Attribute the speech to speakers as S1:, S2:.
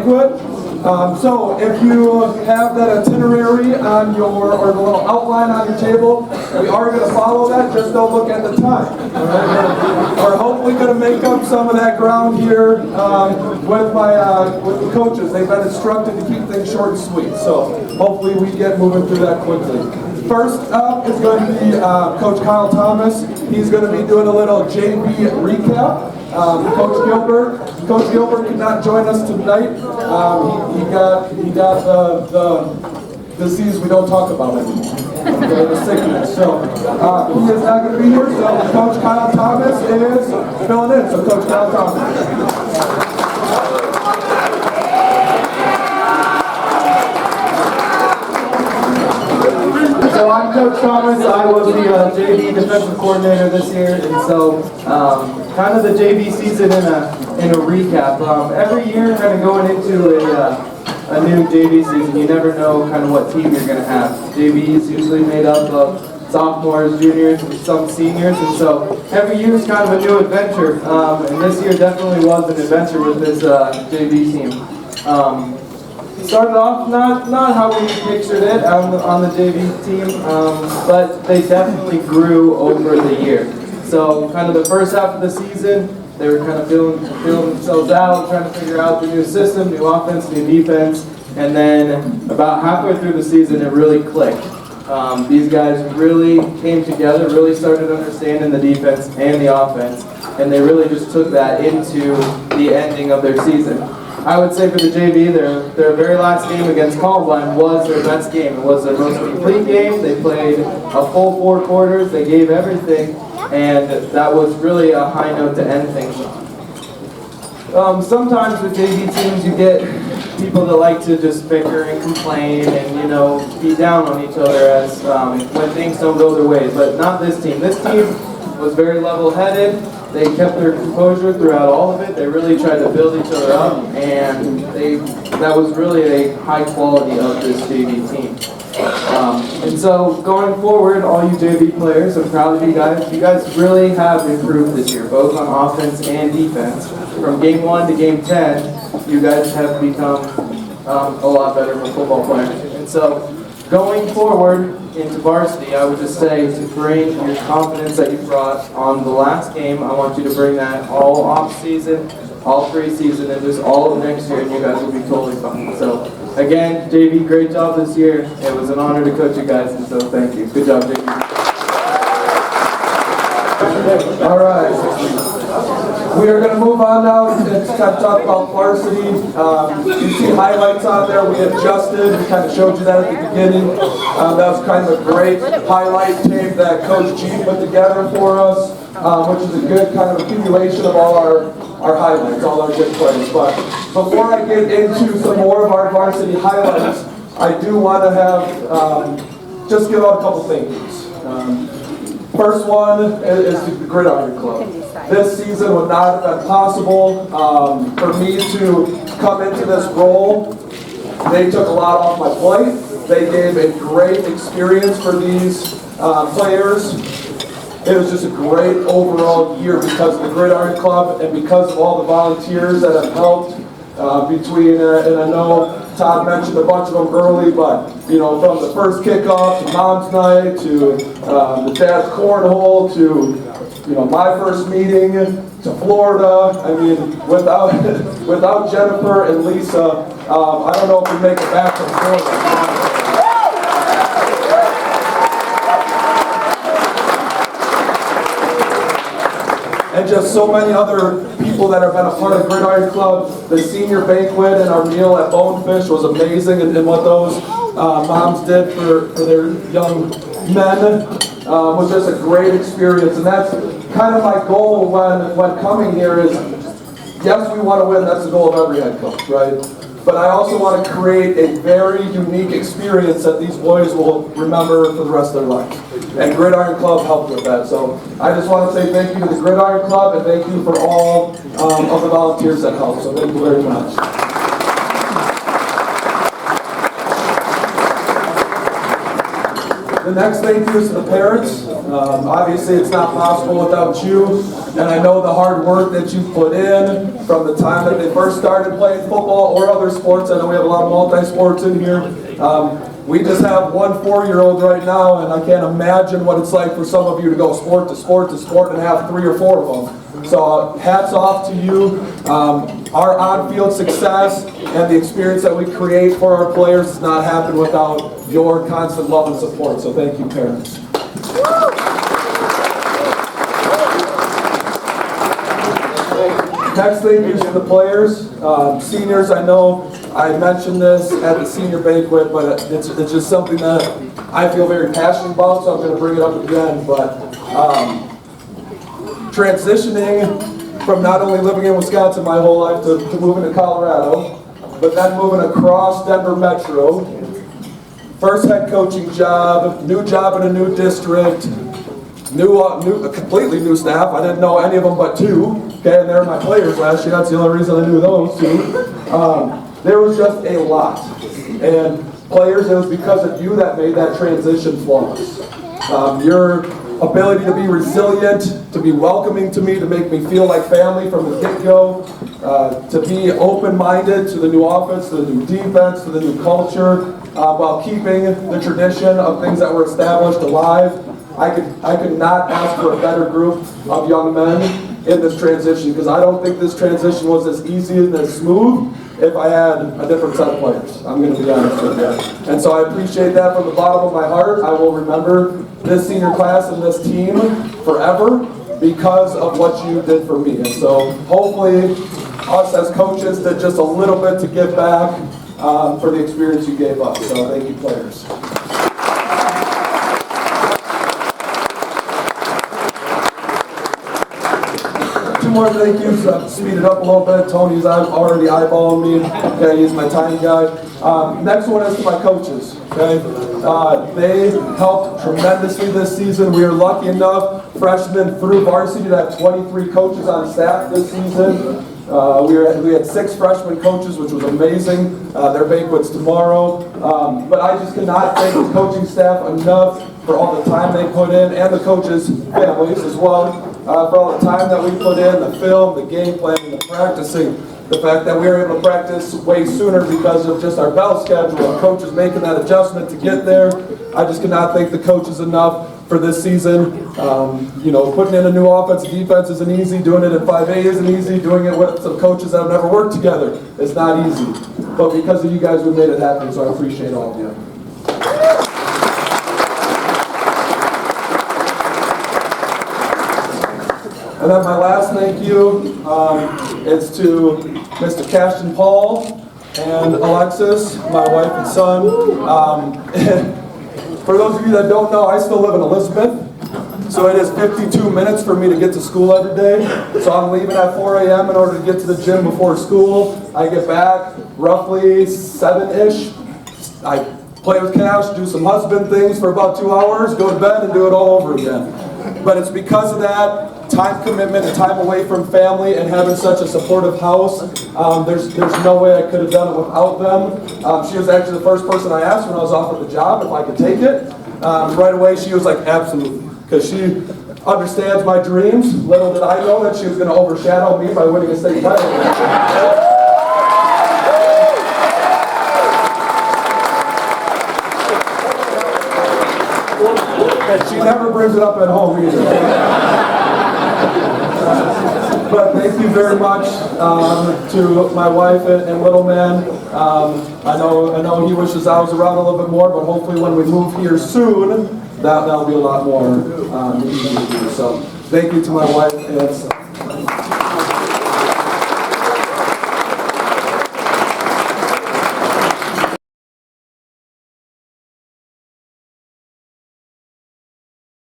S1: Banquet. So if you have that itinerary on your, or the little outline on your table, we are going to follow that, just don't look at the time. Right? We're hopefully going to make up some of that ground here with the coaches. They've been instructed to keep things short and sweet, so hopefully we get moving through that quickly. First up is going to be Coach Kyle Thomas. He's going to be doing a little JV recap. Coach Gilbert could not join us tonight. He got the disease we don't talk about anymore. Okay, the sickness. So he is not going to be here. So Coach Kyle Thomas is filling in. So Coach Kyle Thomas.
S2: So I'm Coach Thomas. I was the JV defensive coordinator this year, and so kind of the JV season in a recap. Every year, kind of going into a new JV season, you never know kind of what team you're going to have. JV is usually made up of sophomores, juniors, and some seniors, and so every year is kind of a new adventure. And this year definitely was an adventure with this JV team. Started off not how we pictured it on the JV team, but they definitely grew over the year. So kind of the first half of the season, they were kind of feeling themselves out, trying to figure out the new system, new offense, new defense, and then about halfway through the season, it really clicked. These guys really came together, really started understanding the defense and the offense, and they really just took that into the ending of their season. I would say for the JV, their very last game against Columbine was their best game. It was their most complete game. They played a full 4 quarters. They gave everything, and that was really a high note to end things on. Sometimes with JV teams, you get people that like to just bicker and complain and, be down on each other as when things don't go their way. But not this team. This team was very level-headed. They kept their composure throughout all of it. They really tried to build each other up, and that was really a high quality of this JV team. And so going forward, all you JV players, I'm proud of you guys. You guys really have improved this year, both on offense and defense. From game 1 to game 10, you guys have become a lot better of a football player. And so going forward into varsity, I would just say to bring your confidence that you brought on the last game. I want you to bring that all off season, all preseason, and just all of next year, and you guys will be totally fine. So again, JV, great job this year. It was an honor to coach you guys, and so thank you. Good job, JV.
S1: All right. We are going to move on now and kind of talk about varsity. You see highlights on there. We adjusted. We kind of showed you that at the beginning. That was kind of a great highlight tape that Coach G put together for us, which is a good kind of accumulation of all our highlights, all our good plays. But before I get into some more of our varsity highlights, I do want to have just give out a couple thank yous. First one is the Gridiron Club. This season would not have been possible for me to come into this role. They took a lot off my plate. They gave a great experience for these players. It was just a great overall year because of the Gridiron Club and because of all the volunteers that have helped between, and I know Todd mentioned a bunch of them early, but from the first kickoff to Mom's Night to the Dad's Cornhole to my first meeting to Florida. I mean, without Jennifer and Lisa, I don't know if we make it back from Florida. And just so many other people that have been a part of Gridiron Club. The senior banquet and our meal at Bonefish was amazing, and what those moms did for their young men was just a great experience. And that's kind of my goal when coming here is, yes, we want to win. That's the goal of every head coach, right? But I also want to create a very unique experience that these boys will remember for the rest of their lives. And Gridiron Club helped with that. So I just want to say thank you to the Gridiron Club and thank you for all of the volunteers that helped. So thank you very much. The next thank you is to the parents. Obviously it's not possible without you. And I know the hard work that you put in from the time that they first started playing football or other sports. I know we have a lot of multi-sports in here. We just have one 4-year-old right now, and I can't imagine what it's like for some of you to go sport to sport to sport and have 3 or 4 of them. So hats off to you. Our on-field success and the experience that we create for our players does not happen without your constant love and support. So thank you, parents. Next thing is the players. Seniors, I know I mentioned this at the senior banquet, but it's just something that I feel very passionate about, so I'm going to bring it up again. But transitioning from not only living in Wisconsin my whole life to moving to Colorado, but then moving across Denver Metro, first head coaching job in a new district, a completely new staff. I didn't know any of them but 2. Okay, and they were my players last year. That's the only reason I knew those 2. There was just a lot. And players, it was because of you that made that transition flawless. Your ability to be resilient, to be welcoming to me, to make me feel like family from the get-go, to be open-minded to the new offense, to the new defense, to the new culture, while keeping the tradition of things that were established alive. I could not ask for a better group of young men in this transition, because I don't think this transition was as easy and as smooth if I had a different set of players. I'm going to be honest with you. And so I appreciate that from the bottom of my heart. I will remember this senior class and this team forever because of what you did for me. And so hopefully us as coaches did just a little bit to give back for the experience you gave us. So thank you, players. Two more thank yous. Speed it up a little bit. Tony's already eyeballing me. Okay, he's my tiny guy. Next one is to my coaches. Okay, they helped tremendously this season. We are lucky enough, freshmen through varsity, to have 23 coaches on staff this season. We had 6 freshman coaches, which was amazing. Their banquet's tomorrow. But I just cannot thank the coaching staff enough for all the time they put in, and the coaches' families as well, for all the time that we put in, the film, the game planning, the practicing, the fact that we were able to practice way sooner because of just our bell schedule, and coaches making that adjustment to get there. I just cannot thank the coaches enough for this season. Putting in a new offense and defense isn't easy. Doing it at 5A isn't easy. Doing it with some coaches that have never worked together is not easy. But because of you guys, we made it happen, so I appreciate all of you. And then my last thank you is to Mr. Cashton Paul and Alexis, my wife and son. For those of you that don't know, I still live in Elizabeth, so it is 52 minutes for me to get to school every day. So I'm leaving at 4 a.m. in order to get to the gym before school. I get back roughly 7-ish. I play with Cash, do some husband things for about 2 hours, go to bed, and do it all over again. But it's because of that time commitment and time away from family and having such a supportive house. There's no way I could have done it without them. She was actually the first person I asked when I was offered the job if I could take it. Right away she was like, absolutely, because she understands my dreams. Little did I know that she was going to overshadow me by winning a state title. And she never brings it up at home either. But thank you very much to my wife and little man. I know he wishes I was around a little bit more, but hopefully when we move here soon, that'll be a lot more easy to do. So thank you to my wife and